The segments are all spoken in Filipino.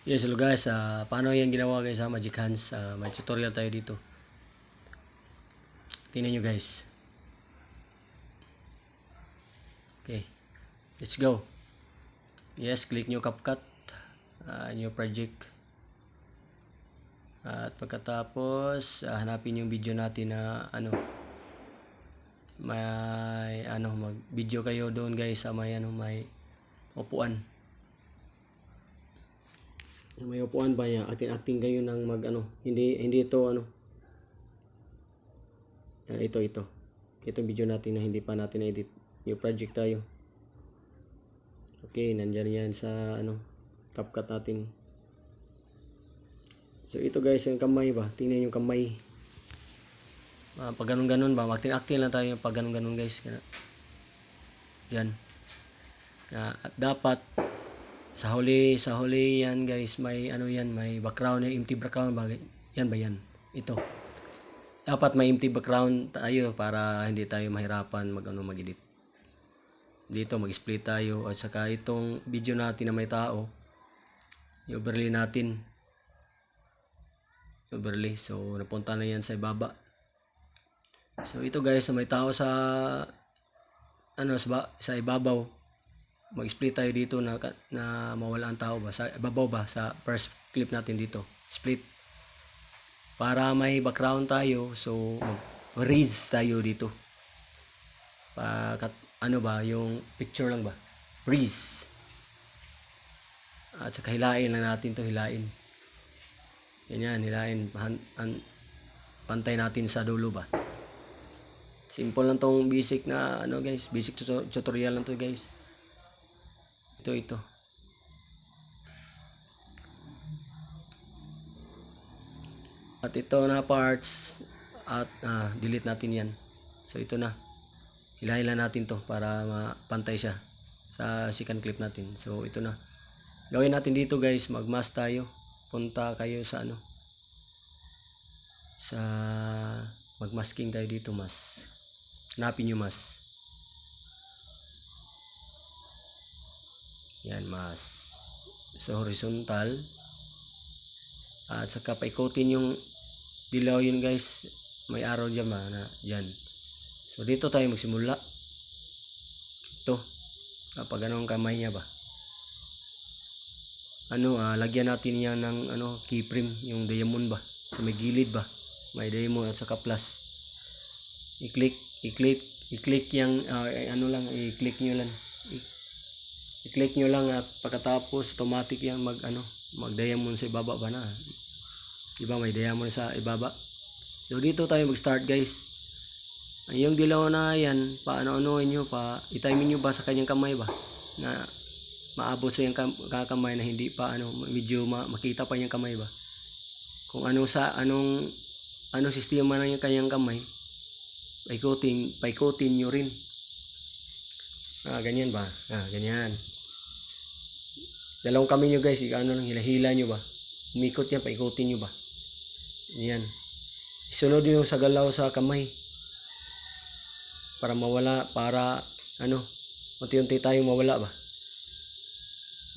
Yes, hello guys. Paano yan ginawa guys sa Magic Hands? May tutorial tayo dito. Tingnan nyo guys. Okay, let's go. Yes, click nyo CapCut, new project. At pagkatapos, hanapin yung video natin na mag-video kayo doon guys sa may may upuan. May upuan ba niya? Acting kayo ng hindi ito ito. Itong video natin na hindi pa natin edit. New project tayo. Okay, nandiyan yan sa CapCut natin. So ito guys, yung kamay ba? Tingnan yung kamay. Pag ganun ba, mag-acting lang tayo pag ganun guys. Yan. At dapat sa huli yan guys, may may background, empty background ba? Yan ba yan? Ito. Dapat may empty background tayo para hindi tayo mahirapan mag-edit. Dito mag-split tayo at saka itong video natin na may tao, i-overlay natin. Overlay. So napunta na yan sa ibaba. So ito guys, may tao sa sa ibabaw. Mag-split tayo dito na mawala ang tao ba sa ibabaw ba sa first clip natin dito. Split. Para may background tayo, so mag-raise tayo dito. Yung picture lang ba? Raise. At saka hilain lang natin to, hilain. Ganyan, hilain. Pantay natin sa dulo ba? Simple lang tong basic na guys, basic tutorial lang to guys. Ito. At ito na parts at delete natin yan. So ito na. Hilahin lang natin to para mapantay siya sa second clip natin. So ito na. Gawin natin dito guys, mag-mask tayo. Punta kayo sa sa mag-masking tayo dito, mask. Hanapin nyo mask. Yan, mask. So horizontal. At saka paikutin yung dilaw yun guys. May arrow dyan dyan. So dito tayo magsimula. Ito. Kapag anong kamay niya ba? Lagyan natin yan ng keyframe, yung diamond ba? Sa may gilid ba? May diamond at saka plus. I-click yung i-click nyo lang. I-click nyo lang at pagkatapos automatic yan mag-diamond sa ibaba ba na. Diba may diamond sa ibaba? So dito tayo mag-start guys. Yung dilaw na yan, i-timing nyo ba sa kanyang kamay ba? Na maabot sa yung kamay na hindi pa medyo makita pa yung kamay ba? Kung anong sistema na yung kanyang kamay, paikutin nyo rin. Ganyan ba? Ganyan. Dalawang kamay nyo guys, hila nyo ba? Umikot yan, paikutin nyo ba? Yan. Isunod nyo sa galaw sa kamay. Para mawala, unti-unti tayong mawala ba?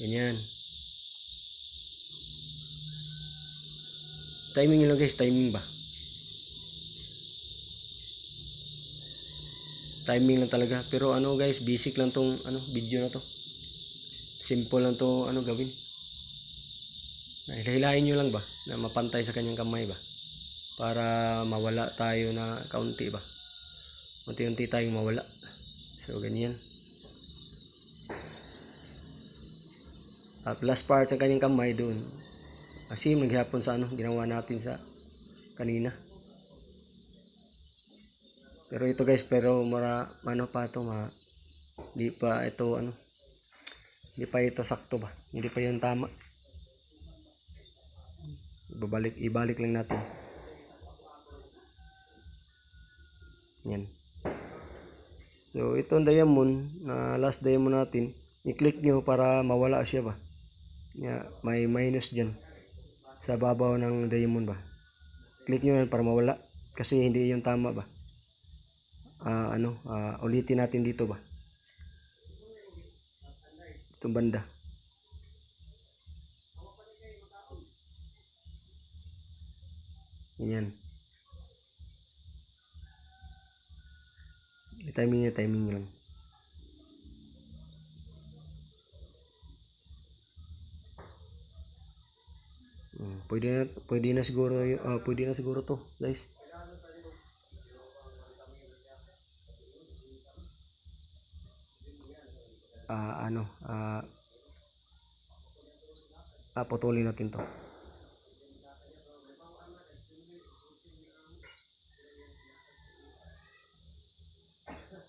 Ganyan. Timing nyo lang guys, timing ba? Timing lang talaga. Pero guys, basic lang tong video na to. Simple lang to gawin. Hilahin nyo lang ba na mapantay sa kanyang kamay ba? Para mawala tayo na kaunti ba? Unti-unti tayong mawala. So ganyan. At last part sa kanyang kamay doon. Kasi maghapon sa ginawa natin sa kanina. Pero ito guys, hindi pa ito sakto ba? Hindi pa 'yung tama. Ibalik lang natin. Yan. So itong diamond, last diamond natin, i-click nyo para mawala siya ba? May minus dyan sa babaw ng diamond ba? Click nyo yan para mawala kasi hindi 'yung tama ba? Ulitin natin dito ba? Itong banda. Ganyan. Timing lang. Pwede na siguro to, guys. Putulin natin to.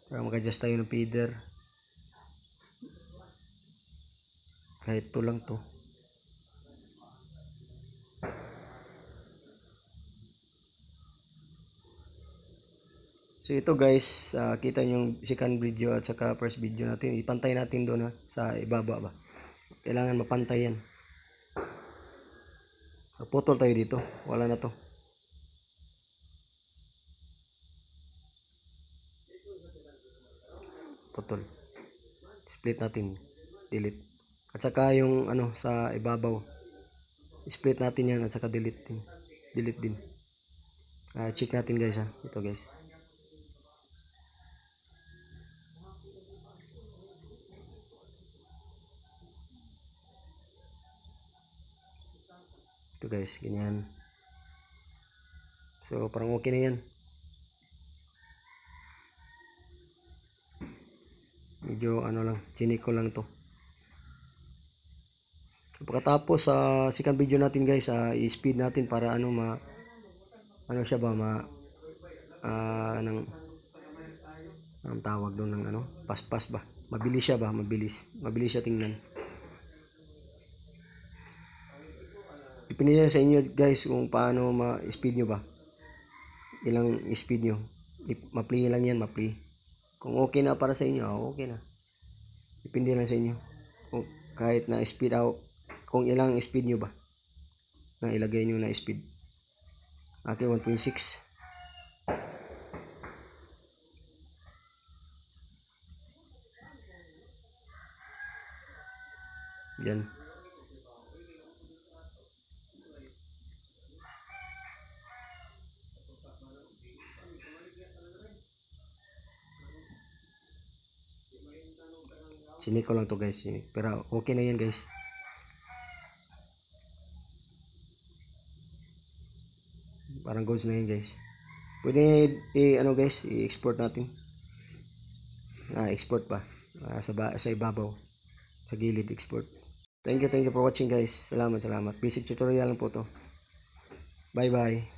Para mag-adjust tayo ng feeder. Kahit to lang to. So ito guys, kita nyo yung second video at saka first video natin. Ipantay natin doon sa ibaba ba. Kailangan mapantay yan. Putol tayo dito. Wala na to. Putol. Split natin. Delete. At saka yung sa ibabaw. Split natin yan at saka delete din. Delete din. Check natin guys Ito guys. Ito guys, ganyan. So parang okay na yan. Medyo lang, chiniko lang to. Pagkatapos sa second video natin guys, i-speed natin para siya ba ang tawag doon ng paspas ba. Mabilis siya ba, mabilis siya tingnan. Depende sa inyo guys kung paano ma-speed nyo ba. Ilang speed nyo. Ma-play lang yan, ma-play. Kung okay na para sa inyo, okay na. Depende lang sa inyo. Kung kahit na speed out, kung ilang speed nyo ba na ilagay nyo na speed. Ate 1.6. Yan. Siniko lang to guys. Pero okay na yan guys. Parang goods na yan guys. Pwede guys, i-export natin. Export pa. Sa ibabaw. Sa gilid export. Thank you for watching guys. Salamat. Basic tutorial lang po to. Bye bye.